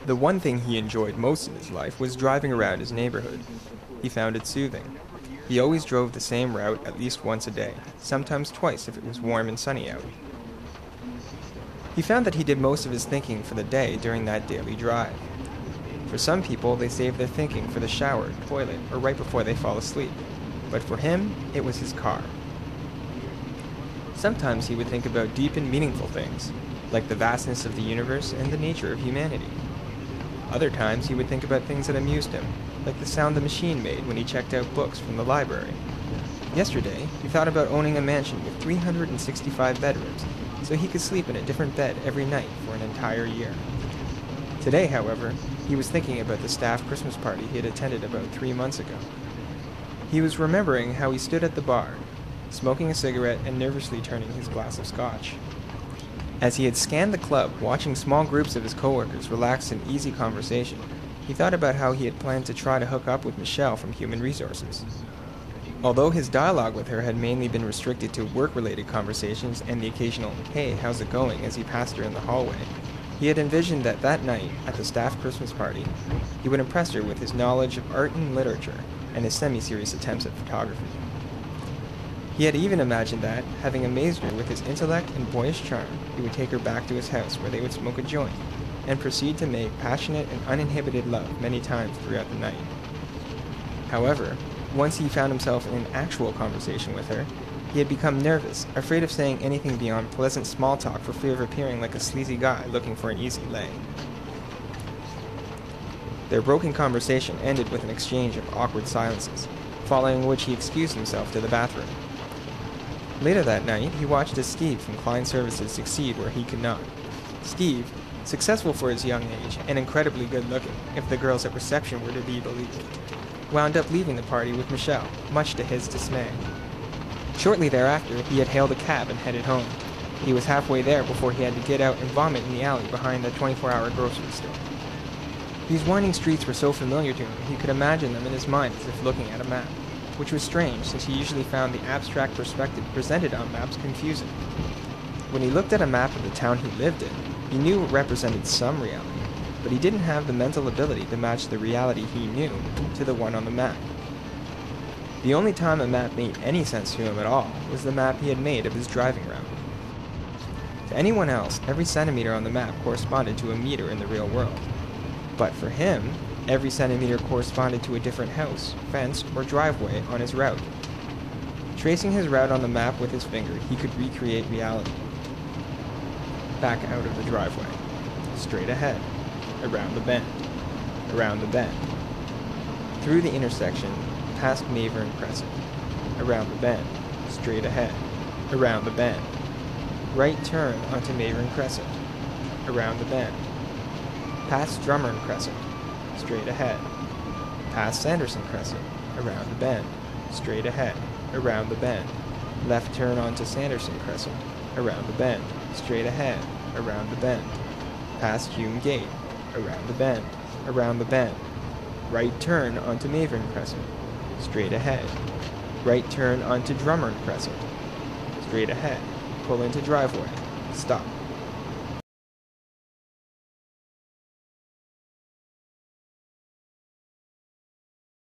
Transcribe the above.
The one thing he enjoyed most in his life was driving around his neighborhood. He found it soothing. He always drove the same route at least once a day, sometimes twice if it was warm and sunny out. He found that he did most of his thinking for the day during that daily drive. For some people, they save their thinking for the shower, toilet, or right before they fall asleep. But for him, it was his car. Sometimes he would think about deep and meaningful things, like the vastness of the universe and the nature of humanity. Other times he would think about things that amused him, like the sound the machine made when he checked out books from the library. Yesterday, he thought about owning a mansion with 365 bedrooms, so he could sleep in a different bed every night for an entire year. Today, however, he was thinking about the staff Christmas party he had attended about 3 months ago. He was remembering how he stood at the bar, smoking a cigarette and nervously turning his glass of scotch. As he had scanned the club, watching small groups of his coworkers relax in easy conversation, he thought about how he had planned to try to hook up with Michelle from Human Resources. Although his dialogue with her had mainly been restricted to work-related conversations and the occasional, "Hey, how's it going?" as he passed her in the hallway, he had envisioned that that night, at the staff Christmas party, he would impress her with his knowledge of art and literature and his semi-serious attempts at photography. He had even imagined that, having amazed her with his intellect and boyish charm, he would take her back to his house where they would smoke a joint, and proceed to make passionate and uninhibited love many times throughout the night. However, once he found himself in actual conversation with her, he had become nervous, afraid of saying anything beyond pleasant small talk for fear of appearing like a sleazy guy looking for an easy lay. Their broken conversation ended with an exchange of awkward silences, following which he excused himself to the bathroom. Later that night, he watched as Steve from Client Services succeed where he could not. Steve, successful for his young age and incredibly good-looking, if the girls at reception were to be believed, wound up leaving the party with Michelle, much to his dismay. Shortly thereafter, he had hailed a cab and headed home. He was halfway there before he had to get out and vomit in the alley behind the 24-hour grocery store. These winding streets were so familiar to him, he could imagine them in his mind as if looking at a map, which was strange since he usually found the abstract perspective presented on maps confusing. When he looked at a map of the town he lived in, he knew it represented some reality, but he didn't have the mental ability to match the reality he knew to the one on the map. The only time a map made any sense to him at all was the map he had made of his driving route. To anyone else, every centimeter on the map corresponded to a meter in the real world. But for him, every centimeter corresponded to a different house, fence, or driveway on his route. Tracing his route on the map with his finger, he could recreate reality. Back out of the driveway. Straight ahead. Around the bend. Around the bend. Through the intersection, past Mavern Crescent. Around the bend. Straight ahead. Around the bend. Right turn onto Mavern Crescent. Around the bend. Past Drummond Crescent. Straight ahead. Past Sanderson Crescent. Around the bend. Straight ahead. Around the bend. Left turn onto Sanderson Crescent. Around the bend. Straight ahead. Around the bend. Past Hume Gate. Around the bend. Around the bend. Right turn onto Mavern Crescent. Straight ahead. Right turn onto Drummond Crescent. Straight ahead. Pull into driveway. Stop.